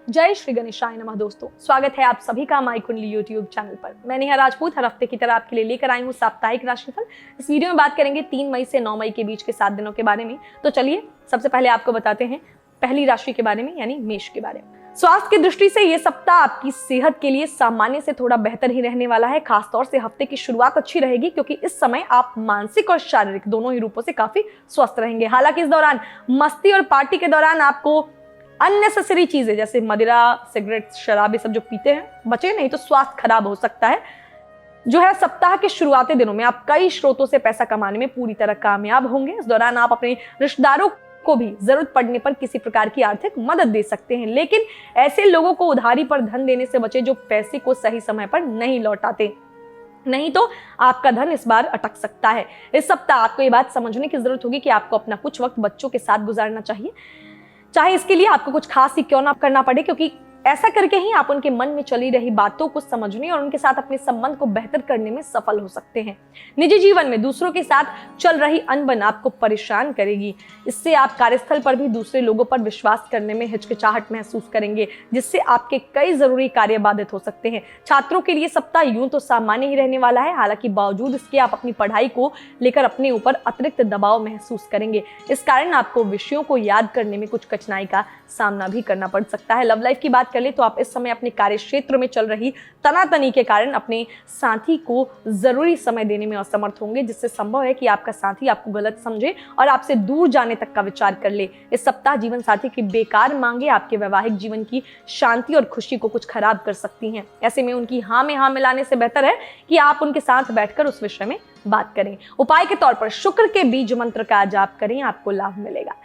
जय श्री गणेशाय नमः। दोस्तों, स्वागत है आप सभी का माई कुंडली यूट्यूब चैनल पर। मैं नेहा राजपूत हर हफ्ते की तरह आपके लिए लेकर आई हूँ साप्ताहिक राशिफल। इस वीडियो में बात करेंगे 3 मई से 9 मई के बीच के 7 दिनों के बारे में। तो चलिए सबसे पहले आपको बताते हैं पहली राशि के बारे में, यानी मेष के बारे में। स्वास्थ्य की दृष्टि से ये सप्ताह आपकी सेहत के लिए सामान्य से थोड़ा बेहतर ही रहने वाला है। खासतौर से हफ्ते की शुरुआत अच्छी रहेगी क्योंकि इस समय आप मानसिक और शारीरिक दोनों ही रूपों से काफी स्वस्थ रहेंगे। हालांकि इस दौरान मस्ती और पार्टी के दौरान आपको अननेसेसरी चीजें जैसे मदिरा, सिगरेट, शराब, ये सब जो पीते हैं बचे, नहीं तो स्वास्थ्य खराब हो सकता है। जो है सप्ताह के शुरुआती दिनों में आप कई स्रोतों से पैसा कमाने में पूरी तरह कामयाब होंगे। इस दौरान आप अपने रिश्तेदारों को भी जरूरत पड़ने पर किसी प्रकार की आर्थिक मदद दे सकते हैं, लेकिन ऐसे लोगों को उधारी पर धन देने से बचे जो पैसे को सही समय पर नहीं लौटाते, नहीं तो आपका धन इस बार अटक सकता है। इस सप्ताह आपको ये बात समझने की जरूरत होगी कि आपको अपना कुछ वक्त बच्चों के साथ गुजारना चाहिए, चाहे इसके लिए आपको कुछ खास ही क्यों ना करना पड़े, क्योंकि ऐसा करके ही आप उनके मन में चली रही बातों को समझने और उनके साथ अपने संबंध को बेहतर करने में सफल हो सकते हैं। निजी जीवन में दूसरों के साथ चल रही अनबन आपको परेशान करेगी। इससे आप कार्यस्थल पर भी दूसरे लोगों पर विश्वास करने में हिचकिचाहट महसूस करेंगे, जिससे आपके कई जरूरी कार्य बाधित हो सकते हैं। छात्रों के लिए सप्ताह यूं तो सामान्य ही रहने वाला है, हालांकि बावजूद इसके आप अपनी पढ़ाई को लेकर अपने ऊपर अतिरिक्त दबाव महसूस करेंगे। इस कारण आपको विषयों को याद करने में कुछ कठिनाई का सामना भी करना पड़ सकता है। लव लाइफ की बात कर ले तो आप इस समय अपने कार्य क्षेत्र में चल रही तनातनी के कारण अपने साथी को जरूरी समय देने में असमर्थ होंगे, जिससे संभव है कि आपका साथी आपको गलत समझे और आपसे दूर जाने तक का विचार कर ले। इस सप्ताह जीवन साथी की बेकार मांगे आपके वैवाहिक जीवन की शांति और खुशी को कुछ खराब कर सकती हैं। ऐसे में उनकी हाँ में हाँ मिलाने से बेहतर है कि आप उनके साथ बैठकर उस विषय में बात करें। उपाय के तौर पर शुक्र के बीज मंत्र का जाप करें, आपको लाभ मिलेगा।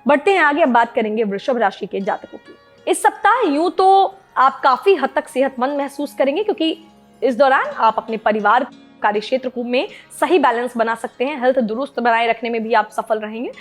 बढ़ते हैं आगे, अब बात करेंगे वृषभ राशि के जातकों की। इस सप्ताह यूं तो आप काफी हद तक सेहतमंद महसूस करेंगे क्योंकि इस दौरान आप अपने परिवार, कार्य क्षेत्र में सही बैलेंस बना सकते हैं। हेल्थ दुरुस्त बनाए रखने में भी आप सफल रहेंगे।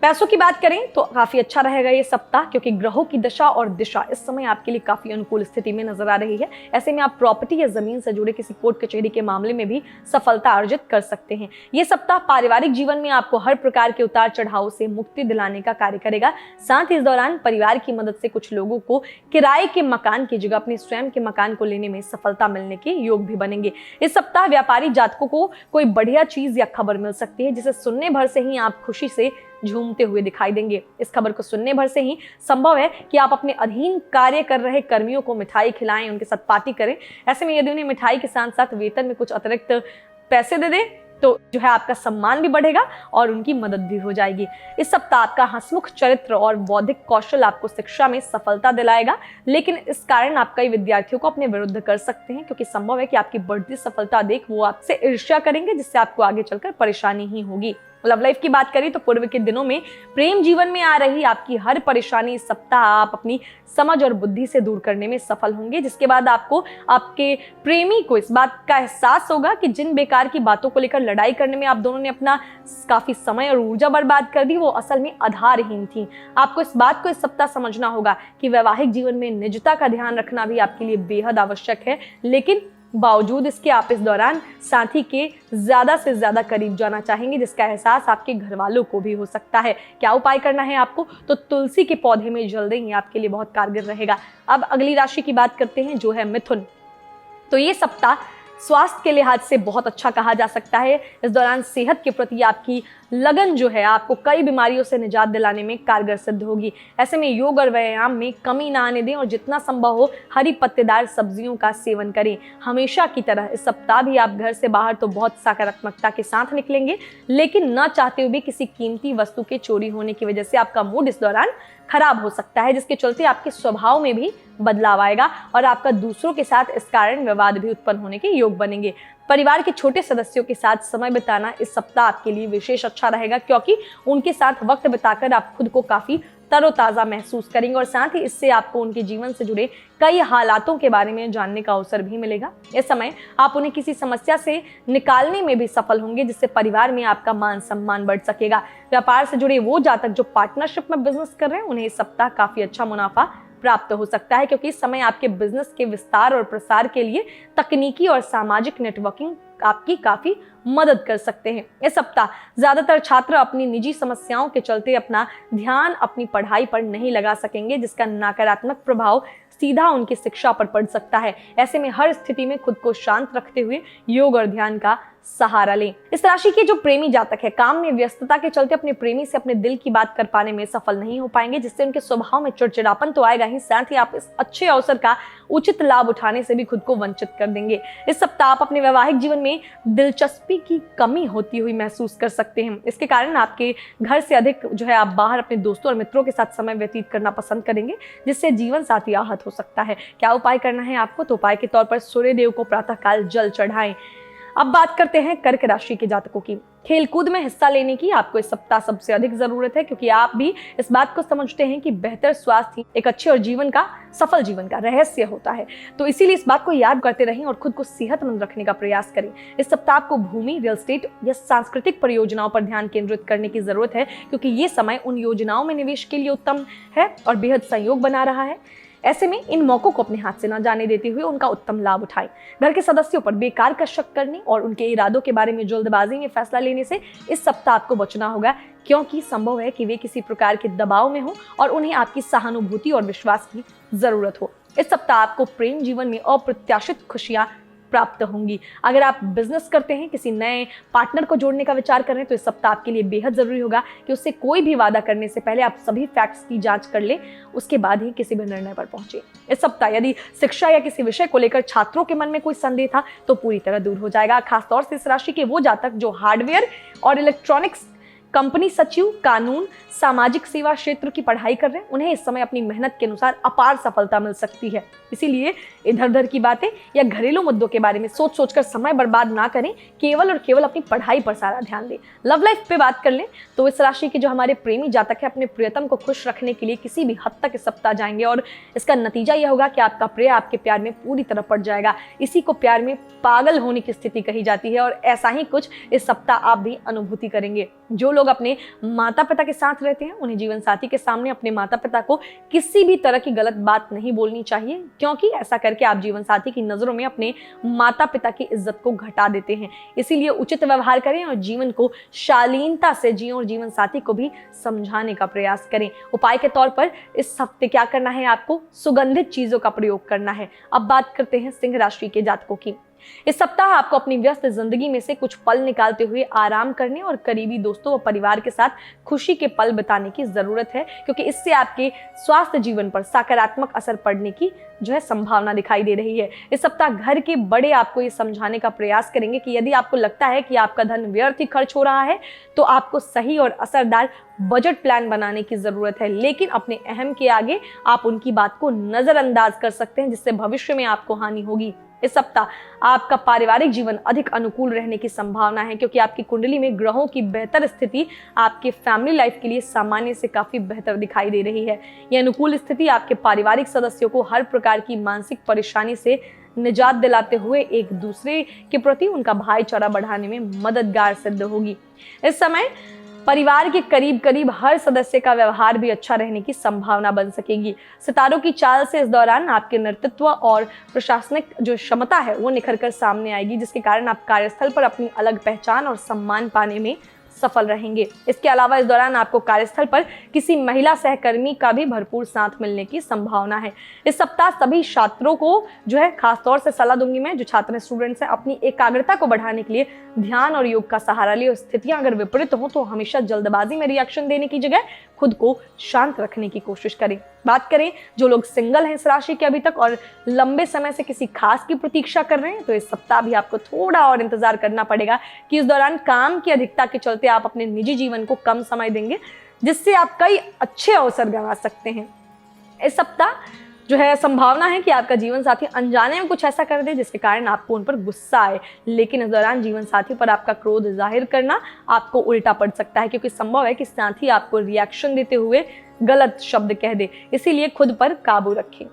पैसों की बात करें तो काफी अच्छा रहेगा ये सप्ताह, क्योंकि ग्रहों की दशा और दिशा इस समय आपके लिए काफी अनुकूल स्थिति में नजर आ रही है। ऐसे में आप प्रॉपर्टी या जमीन से जुड़े किसी कोर्ट कचहरी के मामले में भी सफलता अर्जित कर सकते हैं। ये सप्ताह पारिवारिक जीवन में आपको हर प्रकार के उतार चढ़ाव से मुक्ति दिलाने का कार्य करेगा। साथ ही इस दौरान परिवार की मदद से कुछ लोगों को किराए के मकान की जगह अपने स्वयं के मकान को लेने में सफलता मिलने के योग भी बनेंगे। इस सप्ताह व्यापारी जातकों को कोई बढ़िया चीज या खबर मिल सकती है, जिसे सुनने भर से ही आप खुशी से झूमते हुए दिखाई देंगे। इस खबर को सुनने भर से ही संभव है कि आप अपने अधीन कार्य कर रहे कर्मियों को मिठाई खिलाएं, उनके साथ पार्टी करें। ऐसे में यदि उन्हें मिठाई के साथ साथ वेतन में कुछ अतिरिक्त पैसे दे दें तो जो है आपका सम्मान भी बढ़ेगा और उनकी मदद भी हो जाएगी। इस सप्ताह आपका हंसमुख चरित्र और बौद्धिक कौशल आपको शिक्षा में सफलता दिलाएगा, लेकिन इस कारण आप कई विद्यार्थियों को अपने विरुद्ध कर सकते हैं, क्योंकि संभव है कि आपकी बढ़ती सफलता देख वो आपसे ईर्ष्या करेंगे, जिससे आपको आगे चलकर परेशानी ही होगी। लव लाइफ की बात करें तो पूर्व के दिनों में प्रेम जीवन में आ रही आपकी हर परेशानी इस सप्ताह आप अपनी समझ और बुद्धि से दूर करने में सफल होंगे, जिसके बाद आपको आपके प्रेमी को इस बात का एहसास होगा कि जिन बेकार की बातों को लेकर लड़ाई करने में आप दोनों ने अपना काफी समय और ऊर्जा बर्बाद कर दी, वो असल में आधारहीन थी। आपको इस बात को इस सप्ताह समझना होगा कि वैवाहिक जीवन में निजता का ध्यान रखना भी आपके लिए बेहद आवश्यक है, लेकिन बावजूद इसके आप इस दौरान साथी के ज्यादा से ज्यादा करीब जाना चाहेंगे, जिसका एहसास आपके घर वालों को भी हो सकता है। क्या उपाय करना है आपको? तो तुलसी के पौधे में जल दें, ये आपके लिए बहुत कारगर रहेगा। अब अगली राशि की बात करते हैं जो है मिथुन। तो ये सप्ताह स्वास्थ्य के लिहाज से बहुत अच्छा कहा जा सकता है। इस दौरान सेहत के प्रति आपकी लगन जो है आपको कई बीमारियों से निजात दिलाने में कारगर सिद्ध होगी। ऐसे में योग और व्यायाम में कमी ना आने दें और जितना संभव हो हरी पत्तेदार सब्जियों का सेवन करें। हमेशा की तरह इस सप्ताह भी आप घर से बाहर तो बहुत सकारात्मकता के साथ निकलेंगे, लेकिन न चाहते हुए भी किसी कीमती वस्तु के चोरी होने की वजह से आपका मूड इस दौरान खराब हो सकता है, जिसके चलते आपके स्वभाव में भी बदलाव आएगा और आपका दूसरों के साथ इस कारण विवाद भी उत्पन्न होने के योग बनेंगे। परिवार के छोटे सदस्यों के साथ समय बिताना इस सप्ताह आपके लिए विशेष अच्छा रहेगा, क्योंकि उनके साथ वक्त बिताकर आप खुद को काफी तरोताजा महसूस करेंगे और साथ ही इससे आपको उनके जीवन से जुड़े कई हालातों के बारे में जानने का अवसर भी मिलेगा। इस समय आप उन्हें किसी समस्या से निकालने में भी सफल होंगे, जिससे परिवार में आपका मान सम्मान बढ़ सकेगा। व्यापार से जुड़े वो जातक जो पार्टनरशिप में बिजनेस कर रहे हैं, उन्हें इस सप्ताह काफी अच्छा मुनाफा प्राप्त हो सकता है, क्योंकि इस समय आपके बिजनेस के विस्तार और प्रसार के लिए तकनीकी और सामाजिक नेटवर्किंग आपकी काफी मदद कर सकते हैं। इस सप्ताह ज्यादातर छात्र अपनी निजी समस्याओं के चलते अपना ध्यान अपनी पढ़ाई पर नहीं लगा सकेंगे, जिसका नकारात्मक प्रभाव सीधा उनकी शिक्षा पर पड़ सकता है। ऐसे में हर स्थिति में खुद को शांत रखते हुए योग और ध्यान का सहारा लें। इस राशि के जो प्रेमी जातक है, काम में व्यस्तता के चलते अपने प्रेमी से अपने दिल की बात कर पाने में सफल नहीं हो पाएंगे, जिससे उनके स्वभाव में चिड़चिड़ापन तो आएगा ही, साथ ही आप इस अच्छे अवसर का उचित लाभ उठाने से भी खुद को वंचित कर देंगे। इस सप्ताह आप अपने वैवाहिक जीवन में दिलचस्पी की कमी होती हुई महसूस कर सकते हैं। इसके कारण आपके घर से अधिक आप बाहर अपने दोस्तों और मित्रों के साथ समय व्यतीत करना पसंद करेंगे, जिससे जीवन साथी आहत हो सकता है। क्या उपाय करना है आपको? तो उपाय के तौर पर सूर्य देव को प्रातःकाल जल चढ़ाएं। अब बात करते हैं कर्क राशि के जातकों की। खेलकूद में हिस्सा लेने की आपको इस सप्ताह सबसे अधिक जरूरत है, क्योंकि आप भी इस बात को समझते हैं कि बेहतर स्वास्थ्य एक अच्छे और सफल जीवन का रहस्य होता है। तो इसीलिए इस बात को याद करते रहें और खुद को सेहतमंद रखने का प्रयास करें। इस सप्ताह आपको भूमि, रियल एस्टेट या सांस्कृतिक परियोजनाओं पर ध्यान केंद्रित करने की जरूरत है, क्योंकि ये समय उन योजनाओं में निवेश के लिए उत्तम है और बेहद सहयोग बना रहा है। ऐसे में इन मौकों को अपने हाथ से न जाने देते हुए उनका उत्तम लाभ उठाएं। घर के सदस्यों पर बेकार का शक करने और उनके इरादों के बारे में जल्दबाजी में फैसला लेने से इस सप्ताह आपको बचना होगा, क्योंकि संभव है कि वे किसी प्रकार के दबाव में हो और उन्हें आपकी सहानुभूति और विश्वास की जरूरत हो। इस सप्ताह आपको प्रेम जीवन में अप्रत्याशित खुशियां प्राप्त होंगी। अगर आप बिजनेस करते हैं, किसी नए पार्टनर को जोड़ने का विचार कर रहे हैं, तो इस सप्ताह आपके लिए बेहद जरूरी होगा कि उससे कोई भी वादा करने से पहले आप सभी फैक्ट्स की जांच कर लें, उसके बाद ही किसी भी निर्णय पर पहुंचे। इस सप्ताह यदि शिक्षा या किसी विषय को लेकर छात्रों के मन में कोई संदेह था तो पूरी तरह दूर हो जाएगा। खासतौर से इस राशि के वो जातक जो हार्डवेयर और इलेक्ट्रॉनिक्स, कंपनी सचिव, कानून, सामाजिक सेवा क्षेत्र की पढ़ाई कर रहे हैं, उन्हें इस समय अपनी मेहनत के अनुसार अपार सफलता मिल सकती है। इसीलिए इधर उधर की बातें या घरेलू मुद्दों के बारे में सोच सोचकर समय बर्बाद ना करें, केवल और केवल अपनी पढ़ाई पर सारा ध्यान दें। लव लाइफ पे बात कर लें तो इस राशि के जो हमारे प्रेमी जातक है, अपने प्रियतम को खुश रखने के लिए किसी भी हद तक इस सप्ताह जाएंगे और इसका नतीजा यह होगा कि आपका प्रिय आपके प्यार में पूरी तरह पड़ जाएगा। इसी को प्यार में पागल होने की स्थिति कही जाती है और ऐसा ही कुछ इस सप्ताह आप भी अनुभूति करेंगे। जो लोग अपने माता पिता के साथ रहते हैं, उन्हें जीवन साथी के सामने अपने माता पिता को किसी भी तरह की गलत बात नहीं बोलनी चाहिए, क्योंकि ऐसा करके आप जीवन साथी की नजरों में अपने माता पिता की इज्जत को घटा देते हैं। इसीलिए उचित व्यवहार करें और जीवन को शालीनता से जिएं और जीवन साथी को भी समझाने का प्रयास करें। उपाय के तौर पर इस हफ्ते क्या करना है? आपको सुगंधित चीजों का प्रयोग करना है। अब बात करते हैं सिंह राशि के जातकों की। इस सप्ताह आपको अपनी व्यस्त जिंदगी में से कुछ पल निकालते हुए आराम करने और करीबी दोस्तों व परिवार के साथ खुशी के पल बिताने की जरूरत है, क्योंकि इससे आपके स्वास्थ्य जीवन पर सकारात्मक असर पड़ने की संभावना दिखाई दे रही है। इस सप्ताह घर के बड़े आपको ये समझाने का प्रयास करेंगे कि यदि आपको लगता है कि आपका धन व्यर्थ ही खर्च हो रहा है, तो आपको सही और असरदार बजट प्लान बनाने की जरूरत है, लेकिन अपने अहम के आगे आप उनकी बात को नजरअंदाज कर सकते हैं, जिससे भविष्य में आपको हानि होगी। इस सप्ताह आपका पारिवारिक जीवन अधिक अनुकूल रहने की संभावना है, क्योंकि आपकी कुंडली में ग्रहों की बेहतर स्थिति आपके फैमिली लाइफ के लिए सामान्य से काफी बेहतर दिखाई दे रही है। यह अनुकूल स्थिति आपके पारिवारिक सदस्यों को हर प्रकार की मानसिक परेशानी से निजात दिलाते हुए एक दूसरे के प्रति उनका भाईचारा बढ़ाने में मददगार सिद्ध होगी। इस समय परिवार के करीब करीब हर सदस्य का व्यवहार भी अच्छा रहने की संभावना बन सकेगी। सितारों की चाल से इस दौरान आपके नेतृत्व और प्रशासनिक क्षमता है वो निखर कर सामने आएगी, जिसके कारण आप कार्यस्थल पर अपनी अलग पहचान और सम्मान पाने में सफल रहेंगे। इसके अलावा इस दौरान आपको कार्यस्थल पर किसी महिला सहकर्मी का भी भरपूर साथ मिलने की संभावना है। इस सप्ताह सभी छात्रों को खासतौर से सलाह दूंगी मैं, जो छात्र स्टूडेंट्स हैं, अपनी एकाग्रता को बढ़ाने के लिए ध्यान और योग का सहारा ले। और स्थितियां अगर विपरीत हो तो हमेशा जल्दबाजी में रिएक्शन देने की जगह खुद को शांत रखने की कोशिश करें। बात करें जो लोग सिंगल हैं इस राशि के अभी तक और लंबे समय से किसी खास की प्रतीक्षा कर रहे हैं, तो इस सप्ताह भी आपको थोड़ा और इंतजार करना पड़ेगा कि इस दौरान काम की अधिकता के चलते आप अपने निजी जीवन को कम समय देंगे, जिससे आप कई अच्छे अवसर गंवा सकते हैं। इस सप्ताह संभावना है कि आपका जीवन साथी अनजाने में कुछ ऐसा कर दे जिसके कारण आपको उन पर गुस्सा आए, लेकिन इस दौरान जीवन साथी पर आपका क्रोध जाहिर करना आपको उल्टा पड़ सकता है, क्योंकि संभव है कि साथी आपको रिएक्शन देते हुए गलत शब्द कह दे। इसीलिए खुद पर काबू रखें।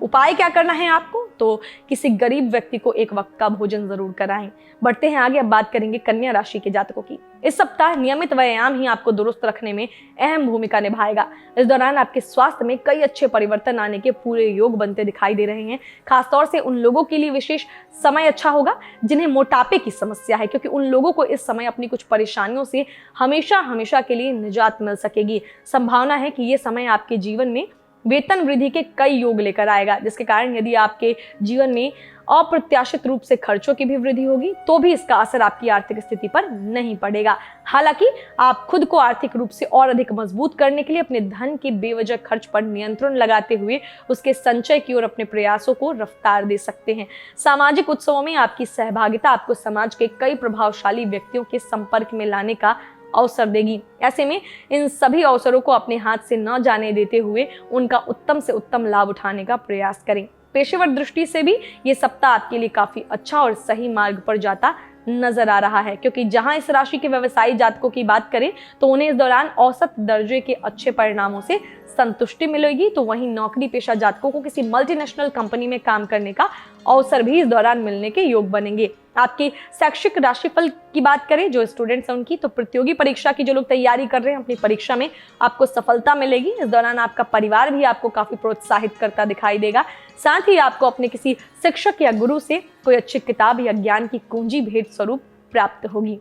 उपाय क्या करना है आपको, तो किसी गरीब व्यक्ति को एक वक्त का भोजन जरूर कराएं। बढ़ते हैं आगे, अब बात करेंगे कन्या राशि के जातकों की। इस सप्ताह नियमित व्यायाम ही आपको दुरुस्त रखने में अहम भूमिका निभाएगा। इस दौरान आपके स्वास्थ्य में कई अच्छे परिवर्तन आने के पूरे योग बनते दिखाई दे रहे हैं। खासतौर से उन लोगों के लिए विशेष समय अच्छा होगा जिन्हें मोटापे की समस्या है, क्योंकि उन लोगों को इस समय अपनी कुछ परेशानियों से हमेशा हमेशा के लिए निजात मिल सकेगी। संभावना है कि ये समय आपके जीवन में वेतन वृद्धि के कई योग लेकर आएगा, जिसके कारण यदि आपके जीवन में अप्रत्याशित रूप से खर्चों की भी वृद्धि होगी तो भी इसका असर आपकी आर्थिक स्थिति पर नहीं पड़ेगा। हालांकि आप खुद को आर्थिक रूप से और अधिक मजबूत करने के लिए अपने धन के बेवजह खर्च पर नियंत्रण लगाते हुए उसके संचय की ओर अपने प्रयासों को रफ्तार दे सकते हैं। सामाजिक उत्सवों में आपकी सहभागिता आपको समाज के कई प्रभावशाली व्यक्तियों के संपर्क में लाने का अवसर देगी। ऐसे में इन सभी अवसरों को अपने हाथ से न जाने देते हुए उनका उत्तम से उत्तम लाभ उठाने का प्रयास करें। पेशेवर दृष्टि से भी ये सप्ताह आपके लिए काफी अच्छा और सही मार्ग पर जाता नजर आ रहा है, क्योंकि जहां इस राशि के व्यवसायी जातकों की बात करें तो उन्हें इस दौरान औसत दर्जे के अच्छे परिणामों से संतुष्टि मिलेगी, तो वहीं नौकरी पेशा जातकों को किसी मल्टीनेशनल कंपनी में काम करने का अवसर भी इस दौरान मिलने के योग बनेंगे। आपकी शैक्षिक राशिफल की बात करें, जो स्टूडेंट्स हैं उनकी, तो प्रतियोगी परीक्षा की जो लोग तैयारी कर रहे हैं अपनी परीक्षा में आपको सफलता मिलेगी। इस दौरान आपका परिवार भी आपको काफी प्रोत्साहित करता दिखाई देगा। साथ ही आपको अपने किसी शिक्षक या गुरु से कोई अच्छी किताब या ज्ञान की कुंजी भेंट स्वरूप प्राप्त होगी।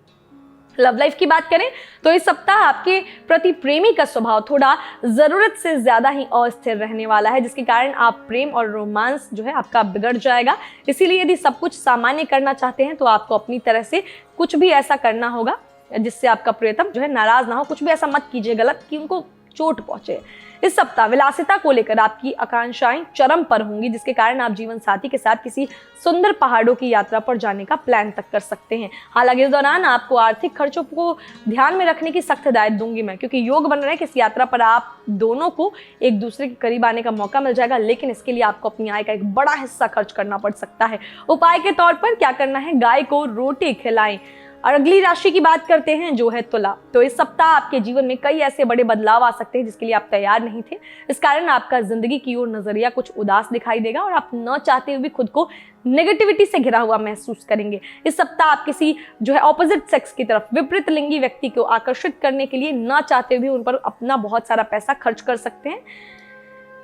लव लाइफ की बात करें तो इस सप्ताह आपके प्रति प्रेमी का स्वभाव थोड़ा जरूरत से ज्यादा ही अस्थिर रहने वाला है, जिसके कारण आप प्रेम और रोमांस जो है आपका बिगड़ जाएगा। इसीलिए यदि सब कुछ सामान्य करना चाहते हैं तो आपको अपनी तरह से कुछ भी ऐसा करना होगा जिससे आपका प्रियतम जो है नाराज ना हो। कुछ भी ऐसा मत कीजिए गलत कि उनको चोट पहुंचे। इस सप्ताह विलासिता को लेकर आपकी आकांक्षाएं चरम पर होंगी, जिसके कारण आप जीवन साथी के साथ किसी सुंदर पहाड़ों की यात्रा पर जाने का प्लान तक कर सकते हैं। हालांकि इस दौरान आपको आर्थिक खर्चों को ध्यान में रखने की सख्त हिदायत दूंगी मैं, क्योंकि योग बन रहा है कि इस यात्रा पर आप दोनों को एक दूसरे के करीब आने का मौका मिल जाएगा, लेकिन इसके लिए आपको अपनी आय का एक बड़ा हिस्सा खर्च करना पड़ सकता है। उपाय के तौर पर क्या करना है, गाय को रोटी खिलाएं। और अगली राशि की बात करते हैं जो है तुला। तो इस सप्ताह आपके जीवन में कई ऐसे बड़े बदलाव आ सकते हैं जिसके लिए आप तैयार नहीं थे। इस कारण आपका जिंदगी की ओर नजरिया कुछ उदास दिखाई देगा और आप न चाहते हुए भी खुद को नेगेटिविटी से घिरा हुआ महसूस करेंगे। इस सप्ताह आप किसी जो है ऑपोजिट सेक्स की तरफ विपरीत लिंगी व्यक्ति को आकर्षित करने के लिए न चाहते हुए उन पर अपना बहुत सारा पैसा खर्च कर सकते हैं।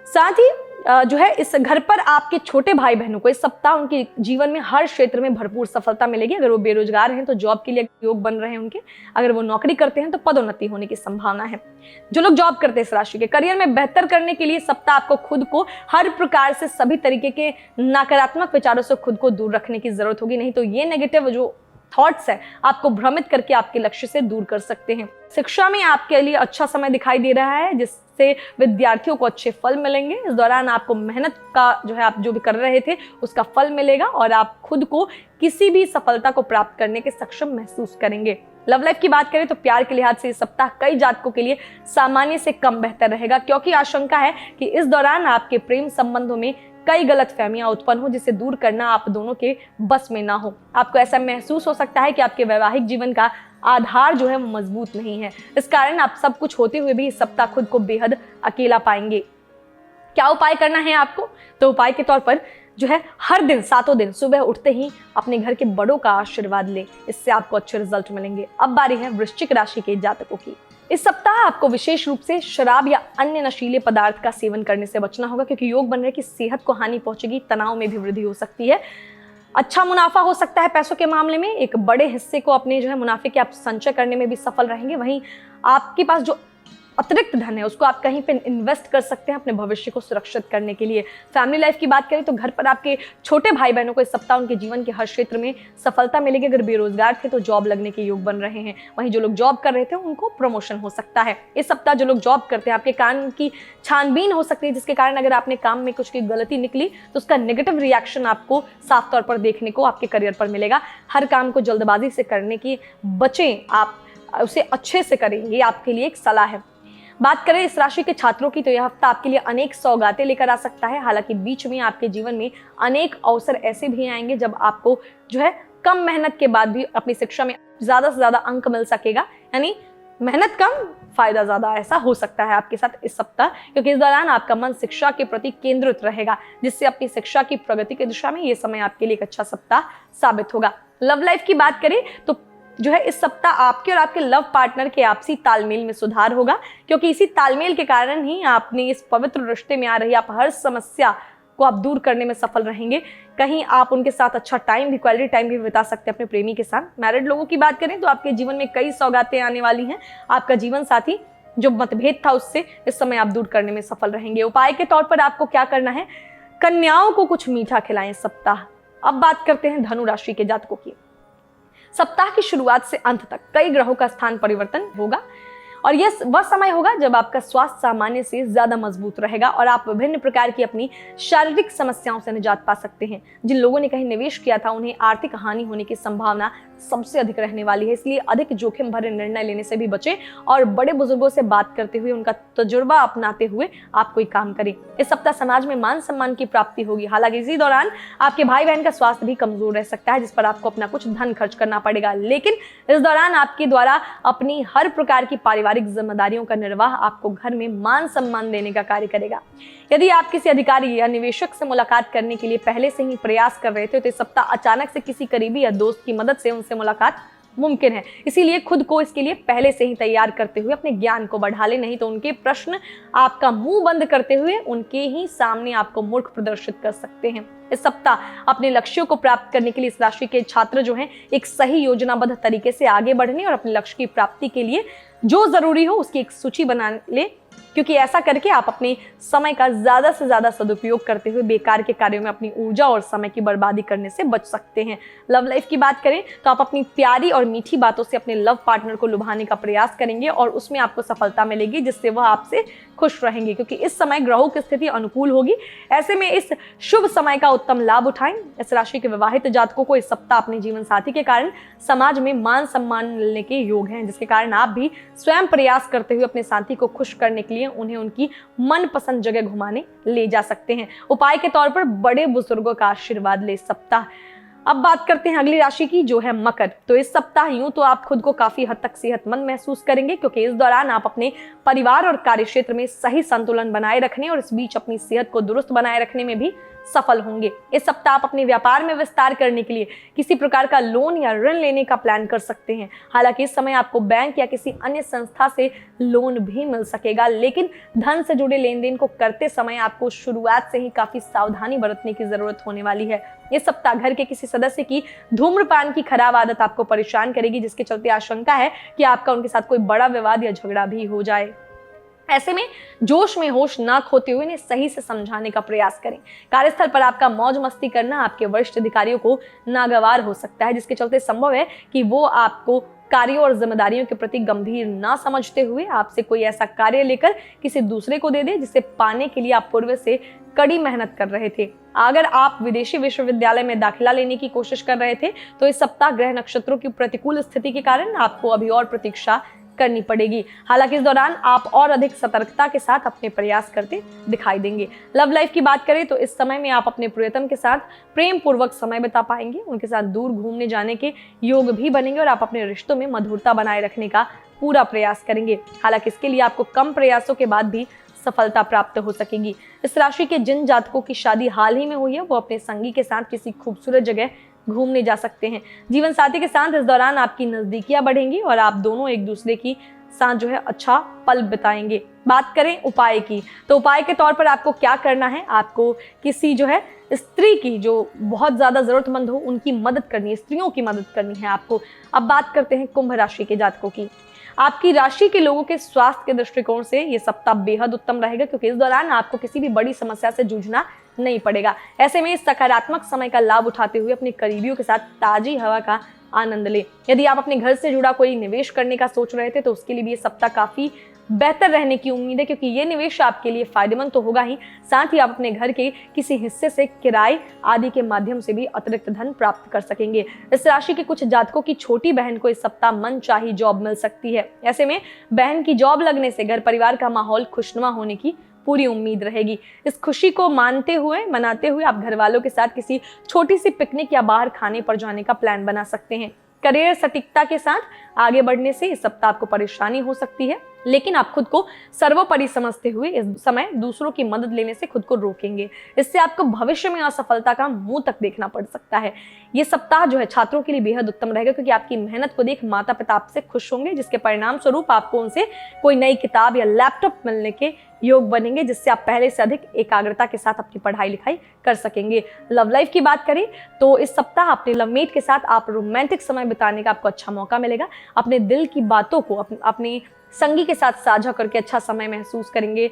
साथ ही जो है इस घर पर आपके छोटे भाई बहनों को इस सप्ताह उनके जीवन में हर क्षेत्र में भरपूर सफलता मिलेगी। अगर वो बेरोजगार हैं तो जॉब के लिए योग बन रहे हैं उनके, अगर वो नौकरी करते हैं तो पदोन्नति होने की संभावना है। जो लोग जॉब करते हैं इस राशि के, करियर में बेहतर करने के लिए सप्ताह आपको खुद को हर प्रकार से सभी तरीके के नकारात्मक विचारों से खुद को दूर रखने की जरूरत होगी, नहीं तो ये नेगेटिव जो थॉट्स है आपको भ्रमित करके आपके लक्ष्य से दूर कर सकते हैं। शिक्षा में आपके लिए अच्छा समय दिखाई दे रहा है, जिससे विद्यार्थियों को अच्छे फल मिलेंगे। इस दौरान आपको मेहनत का जो है आप जो भी कर रहे थे उसका फल मिलेगा और आप खुद को किसी भी सफलता को प्राप्त करने के सक्षम महसूस करेंगे। लव लाइफ की बात करें तो प्यार के लिहाज से इस सप्ताह कई जातकों के लिए सामान्य से कम बेहतर रहेगा, क्योंकि आशंका है कि इस दौरान आपके प्रेम संबंधों में कई गलतफहमियां उत्पन्न हो, जिसे दूर करना आप दोनों के बस में ना हो। आपको ऐसा महसूस हो सकता है कि आपके वैवाहिक जीवन का आधार जो है मजबूत नहीं है। इस कारण आप सब कुछ होते हुए भी इस सप्ताह खुद को बेहद अकेला पाएंगे। क्या उपाय करना है आपको, तो उपाय के तौर पर जो है हर दिन 7 दिन सुबह उठते ही अपने घर के बड़ों का आशीर्वाद लें, इससे आपको अच्छे रिजल्ट मिलेंगे। अब बारी है वृश्चिक राशि के जातकों की। इस सप्ताह आपको विशेष रूप से शराब या अन्य नशीले पदार्थ का सेवन करने से बचना होगा, क्योंकि योग बन रहे कि सेहत को हानि पहुंचेगी, तनाव में भी वृद्धि हो सकती है। अच्छा मुनाफा हो सकता है पैसों के मामले में, एक बड़े हिस्से को अपने जो है मुनाफे के आप संचय करने में भी सफल रहेंगे। वहीं आपके पास जो अतिरिक्त धन है उसको आप कहीं पे इन्वेस्ट कर सकते हैं अपने भविष्य को सुरक्षित करने के लिए। फैमिली लाइफ की बात करें तो घर पर आपके छोटे भाई बहनों को इस सप्ताह उनके जीवन के हर क्षेत्र में सफलता मिलेगी। अगर बेरोजगार थे तो जॉब लगने के योग बन रहे हैं, वहीं जो लोग जॉब कर रहे थे उनको प्रमोशन हो सकता है। इस सप्ताह जो लोग जॉब करते हैं आपके काम की छानबीन हो सकती है, जिसके कारण अगर आपने काम में कुछ की गलती निकली तो उसका नेगेटिव रिएक्शन आपको साफ तौर पर देखने को आपके करियर पर मिलेगा। हर काम को जल्दबाजी से करने की बचें, आप उसे अच्छे से करें, ये आपके लिए एक सलाह है। बात करें इस राशि के छात्रों की तो यह हफ्ता आपके लिए अनेक सौगातें लेकर आ सकता है। हालांकि बीच में आपके जीवन में अनेक अवसर ऐसे भी आएंगे जब आपको जो है कम मेहनत के बाद भी अपनी शिक्षा में ज्यादा से ज्यादा अंक मिल सकेगा, यानी मेहनत कम, फायदा ज्यादा, ऐसा हो सकता है आपके साथ इस सप्ताह, क्योंकि इस दौरान आपका मन शिक्षा के प्रति केंद्रित रहेगा, जिससे अपनी शिक्षा की प्रगति की दिशा में ये समय आपके लिए एक अच्छा सप्ताह साबित होगा। लव लाइफ की बात करें तो जो है इस सप्ताह आपके और आपके लव पार्टनर के आपसी तालमेल में सुधार होगा, क्योंकि इसी तालमेल के कारण ही आपने इस पवित्र रिश्ते में आ रही आप हर समस्या को आप दूर करने में सफल रहेंगे। कहीं आप उनके साथ अच्छा टाइम भी, क्वालिटी टाइम भी बिता सकते हैं अपने प्रेमी के साथ। मैरिड लोगों की बात करें तो आपके जीवन में कई सौगातें आने वाली हैं। आपका जीवन साथी जो मतभेद था उससे इस समय आप दूर करने में सफल रहेंगे। उपाय के तौर पर आपको क्या करना है, कन्याओं को कुछ मीठा खिलाएं इस सप्ताह। अब बात करते हैं धनु राशि के जातकों की। सप्ताह की शुरुआत से अंत तक कई ग्रहों का स्थान परिवर्तन होगा और यह वह समय होगा जब आपका स्वास्थ्य सामान्य से ज्यादा मजबूत रहेगा और आप विभिन्न प्रकार की अपनी शारीरिक समस्याओं से निजात पा सकते हैं। जिन लोगों ने कहीं निवेश किया था उन्हें आर्थिक हानि होने की संभावना सबसे अधिक रहने वाली है, इसलिए अधिक जोखिम भरे निर्णय लेने से भी बचें और बड़े बुजुर्गों से बात करते हुए उनका तजुर्बा अपनाते हुए आप कोई काम करें। इस सप्ताह समाज में मान सम्मान की प्राप्ति होगी। हालांकि इसी दौरान आपके भाई बहन का स्वास्थ्य भी कमजोर रह सकता है, जिस पर आपको अपना कुछ धन खर्च करना पड़ेगा, लेकिन इस दौरान आपके द्वारा अपनी हर प्रकार की पारिवारिक जिम्मेदारियों का निर्वाह आपको घर में मान सम्मान देने का कार्य करेगा। यदि आप किसी अधिकारी या निवेशक से मुलाकात करने के लिए पहले से ही प्रयास कर रहे थे तो इस सप्ताह अचानक से किसी करीबी या दोस्त की मदद से उनसे मुलाकात मुमकिन है। इसीलिए खुद को इसके लिए पहले से ही तैयार करते हुए अपने ज्ञान को बढ़ा ले, नहीं तो उनके प्रश्न आपका मुंह बंद करते हुए उनके ही सामने आपको मूर्ख प्रदर्शित कर सकते हैं। इस सप्ताह अपने लक्ष्यों को प्राप्त करने के लिए इस राशि के छात्र जो हैं एक सही योजनाबद्ध तरीके से आगे बढ़ने और अपने लक्ष्य की प्राप्ति के लिए जो जरूरी हो उसकी एक सूची बना ले, क्योंकि ऐसा करके आप अपने समय का ज्यादा से ज्यादा सदुपयोग करते हुए बेकार के कार्यों में अपनी ऊर्जा और समय की बर्बादी करने से बच सकते हैं। लव लाइफ की बात करें तो आप अपनी प्यारी और मीठी बातों से अपने लव पार्टनर को लुभाने का प्रयास करेंगे और उसमें आपको सफलता मिलेगी, जिससे वह आपसे खुश रहेंगे, क्योंकि इस समय ग्रहों की स्थिति अनुकूल होगी। ऐसे में इस शुभ समय का उत्तम लाभ उठाएं। इस राशि के विवाहित जातकों को इस सप्ताह अपने जीवन साथी के कारण समाज में मान सम्मान मिलने के योग हैं, जिसके कारण आप भी स्वयं प्रयास करते हुए अपने साथी को खुश करने के लिए उन्हें उनकी मनपसंद जगह घुमाने ले जा सकते हैं। उपाय के तौर पर बड़े बुजुर्गों का आशीर्वाद ले सप्ताह। अब बात करते हैं अगली राशि की जो है मकर। तो इस सप्ताह यूं तो आप खुद को काफी हद तक सेहतमंद महसूस करेंगे, क्योंकि इस दौरान आप अपने परिवार और कार्य क्षेत्र में सही संतुलन बनाए रखने और इस बीच अपनी सेहत को दुरुस्त बनाए रखने में भी सफल होंगे। इस सप्ताह आप अपने व्यापार में विस्तार करने के लिए किसी प्रकार का लोन या ऋण लेने का प्लान कर सकते हैं। हालांकि इस समय आपको बैंक या किसी अन्य संस्था से लोन भी मिल सकेगा, लेकिन धन से जुड़े लेन देन को करते समय आपको शुरुआत से ही काफी सावधानी बरतने की जरूरत होने वाली है। इस सप्ताह घर के किसी सदस्य की धूम्रपान की खराब आदत आपको परेशान करेगी, जिसके चलते आशंका है कि आपका उनके साथ कोई बड़ा विवाद या झगड़ा भी हो जाए। ऐसे में जोश में होश ना खोते हुए इन्हें सही से समझाने का प्रयास करें। कार्यस्थल पर आपका मौज मस्ती करना आपके वरिष्ठ अधिकारियों को नागवार हो सकता है, जिसके चलते संभव है कि वो आपको कार्यों और जिम्मेदारियों के प्रति गंभीर ना समझते हुए आपसे कोई ऐसा कार्य लेकर किसी दूसरे को दे दे जिसे पाने के लिए आप पूर्व से कड़ी मेहनत कर रहे थे। अगर आप विदेशी विश्वविद्यालय में दाखिला लेने की कोशिश कर रहे थे तो इस सप्ताह ग्रह नक्षत्रों की प्रतिकूल स्थिति के कारण आपको अभी और प्रतीक्षा करनी पड़ेगी। हालांकि इस दौरान आप और अधिक सतर्कता के साथ अपने प्रयास करते दिखाई देंगे। लव लाइफ की बात करें तो इस समय में आप अपने प्रियतम के साथ प्रेम पूर्वक समय बिता पाएंगे। उनके साथ दूर घूमने जाने के योग भी बनेंगे और आप अपने रिश्तों में मधुरता बनाए रखने का पूरा प्रयास करेंगे। हालांकि इसके लिए आपको कम प्रयासों के बाद भी सफलता प्राप्त हो सकेगी। इस राशि के जिन जातकों की शादी हाल ही में हुई है वो अपने संगी के साथ किसी खूबसूरत जगह घूमने जा सकते हैं। जीवन साथी के साथ इस दौरान आपकी नजदीकियां बढ़ेंगी और आप दोनों एक दूसरे की साथ जो है अच्छा पल बिताएंगे। बात करें उपाय की तो उपाय के तौर पर आपको क्या करना है, आपको किसी जो है स्त्री की जो बहुत ज्यादा जरूरतमंद हो उनकी मदद करनी है, स्त्रियों की मदद करनी है आपको। अब बात करते हैं कुंभ राशि के जातकों की। आपकी राशि के लोगों के स्वास्थ्य के दृष्टिकोण से ये सप्ताह बेहद उत्तम रहेगा, क्योंकि इस दौरान आपको किसी भी बड़ी समस्या से जूझना नहीं पड़ेगा। ऐसे में इस सकारात्मक समय का लाभ उठाते हुए अपने करीबियों के साथ ताजी हवा का आनंद लें। यदि आप अपने घर से जुड़ा कोई निवेश करने का सोच रहे थे तो उसके लिए भी ये सप्ताह काफी बेहतर रहने की उम्मीद है, क्योंकि ये निवेश आपके लिए फायदेमंद तो होगा ही, साथ ही आप अपने घर के किसी हिस्से से किराए आदि के माध्यम से भी अतिरिक्त धन प्राप्त कर सकेंगे। इस राशि के कुछ जातकों की छोटी बहन को इस सप्ताह मनचाही जॉब मिल सकती है। ऐसे में बहन की जॉब लगने से घर परिवार का माहौल खुशनुमा होने की पूरी उम्मीद रहेगी। इस खुशी को मनाते हुए आप घर वालों के साथ किसी छोटी सी पिकनिक या बाहर खाने पर जाने का प्लान बना सकते हैं। करियर सटीकता के साथ आगे बढ़ने से इस सप्ताह आपको परेशानी हो सकती है, लेकिन आप खुद को सर्वोपरि समझते हुए इस समय दूसरों की मदद लेने से खुद को रोकेंगे। इससे आपको भविष्य में असफलता का मुंह तक देखना पड़ सकता है। ये सप्ताह जो है छात्रों के लिए बेहद उत्तम रहेगा, क्योंकि आपकी मेहनत को देख माता पिता आपसे खुश होंगे, जिसके परिणाम स्वरूप आपको उनसे कोई नई किताब या लैपटॉप मिलने के योग बनेंगे, जिससे आप पहले से अधिक एकाग्रता के साथ अपनी पढ़ाई लिखाई कर सकेंगे। लव लाइफ की बात करें तो इस सप्ताह अपने लवमेट के साथ आप रोमांटिक समय बिताने का आपको अच्छा मौका मिलेगा। अपने दिल की बातों को अपने संगी के साथ साझा करके अच्छा समय महसूस करेंगे।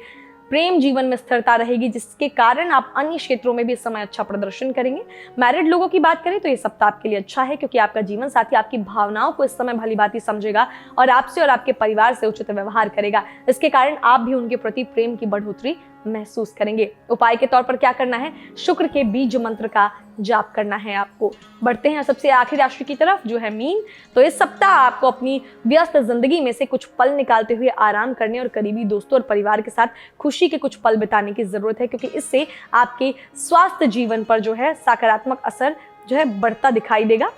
प्रेम जीवन में स्थिरता रहेगी, जिसके कारण आप अन्य क्षेत्रों में भी इस समय अच्छा प्रदर्शन करेंगे। मैरिड लोगों की बात करें तो ये सप्ताह आपके लिए अच्छा है, क्योंकि आपका जीवन साथी आपकी भावनाओं को इस समय भलीभांति समझेगा और आपसे और आपके परिवार से उचित व्यवहार करेगा। इसके कारण आप भी उनके प्रति प्रेम की बढ़ोतरी महसूस करेंगे। उपाय के तौर पर क्या करना है? शुक्र के बीज मंत्र का जाप करना है आपको। बढ़ते हैं सबसे आखिरी राशि की तरफ, जो है मीन। तो इस सप्ताह आपको अपनी व्यस्त जिंदगी में से कुछ पल निकालते हुए आराम करने और करीबी दोस्तों और परिवार के साथ खुशी के कुछ पल बिताने की जरूरत है, क्योंकि इससे आपके स्वास्थ्य जीवन पर जो है सकारात्मक असर जो है बढ़ता दिखाई देगा।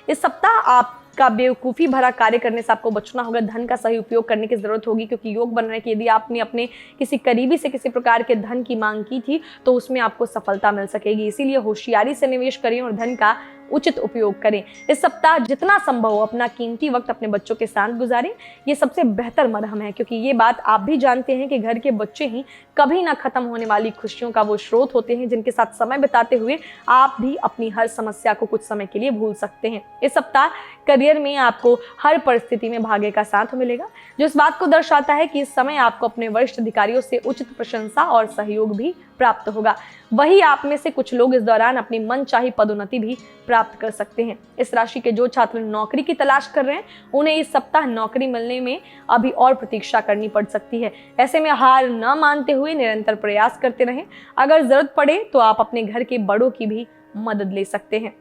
इस सप्ताह आपका बेवकूफ़ी भरा कार्य करने से आपको बचना होगा। धन का सही उपयोग करने की जरूरत होगी, क्योंकि योग बन रहे हैं कि यदि आपने अपने किसी करीबी से किसी प्रकार के धन की मांग की थी तो उसमें आपको सफलता मिल सकेगी। इसीलिए होशियारी से निवेश करें और धन का उचित उपयोग करें। इस सप्ताह जितना संभव हो अपना कीमती वक्त अपने बच्चों के साथ गुजारें। ये सबसे बेहतर मरहम है, क्योंकि ये बात आप भी जानते हैं कि घर के बच्चे ही कभी ना खत्म होने वाली खुशियों का वो स्रोत होते हैं, जिनके साथ समय बिताते हुए आप भी अपनी हर समस्या को कुछ समय के लिए भूल सकते हैं। इस सप्ताह करियर में आपको हर परिस्थिति में भाग्य का साथ मिलेगा, जो इस बात को दर्शाता है कि इस समय आपको अपने वरिष्ठ अधिकारियों से उचित प्रशंसा और सहयोग भी प्राप्त होगा। वही आप में से कुछ लोग इस दौरान अपनी मनचाही पदोन्नति भी प्राप्त कर सकते हैं। इस राशि के जो छात्र नौकरी की तलाश कर रहे हैं, उन्हें इस सप्ताह नौकरी मिलने में अभी और प्रतीक्षा करनी पड़ सकती है। ऐसे में हार न मानते हुए निरंतर प्रयास करते रहें। अगर जरूरत पड़े तो आप अपने घर के बड़ों की भी मदद ले सकते हैं।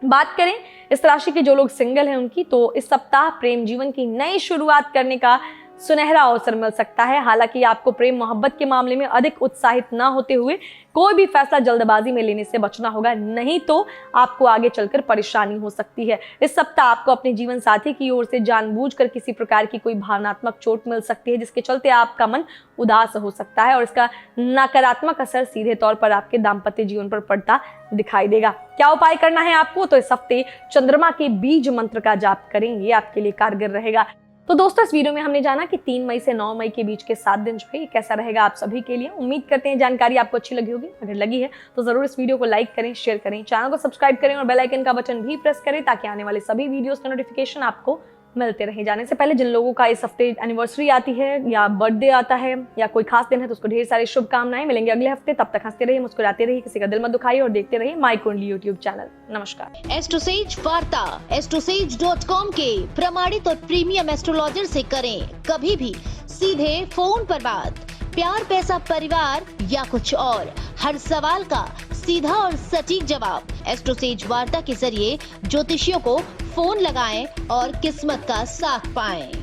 बात करें इस राशि के जो लोग सिंगल हैं उनकी, तो इस सप्ताह प्रेम जीवन की नई शुरुआत करने का सुनहरा अवसर मिल सकता है। हालांकि आपको प्रेम मोहब्बत के मामले में अधिक उत्साहित न होते हुए कोई भी फैसला जल्दबाजी में लेने से बचना होगा, नहीं तो आपको आगे चलकर परेशानी हो सकती है। इस सप्ताह आपको अपने जीवन साथी की ओर से जानबूझकर किसी प्रकार की कोई भावनात्मक चोट मिल सकती है, जिसके चलते आपका मन उदास हो सकता है और इसका नकारात्मक असर सीधे तौर पर आपके दाम्पत्य जीवन पर पड़ता दिखाई देगा। क्या उपाय करना है आपको? तो इस हफ्ते चंद्रमा के बीज मंत्र का जाप करें, ये आपके लिए कारगर रहेगा। तो दोस्तों, इस वीडियो में हमने जाना कि 3 मई से 9 मई के बीच के 7 दिन जो है कैसा रहेगा आप सभी के लिए। उम्मीद करते हैं जानकारी आपको अच्छी लगी होगी। अगर लगी है तो जरूर इस वीडियो को लाइक करें, शेयर करें, चैनल को सब्सक्राइब करें और बेल आइकन का बटन भी प्रेस करें, ताकि आने वाले सभी वीडियोस का नोटिफिकेशन आपको मिलते रहे। जाने से पहले जिन लोगों का इस हफ्ते एनिवर्सरी आती है या बर्थडे आता है या कोई खास दिन है, तो उसको ढेर सारी शुभकामनाएं। मिलेंगे अगले हफ्ते, तब तक हंसते रहिए, मुस्कुराते रहिए, किसी का दिल मत दुखाइए और देखते रहिए माई कुंडली यूट्यूब चैनल। नमस्कार। एस्ट्रोसेज वार्ता astrosage.com के प्रमाणित और प्रीमियम एस्ट्रोलॉजर से करें कभी भी सीधे फोन पर बात। प्यार, पैसा, परिवार या कुछ और, हर सवाल का सीधा और सटीक जवाब। एस्ट्रोसेज वार्ता के जरिए ज्योतिषियों को फोन लगाएं और किस्मत का साथ पाएं।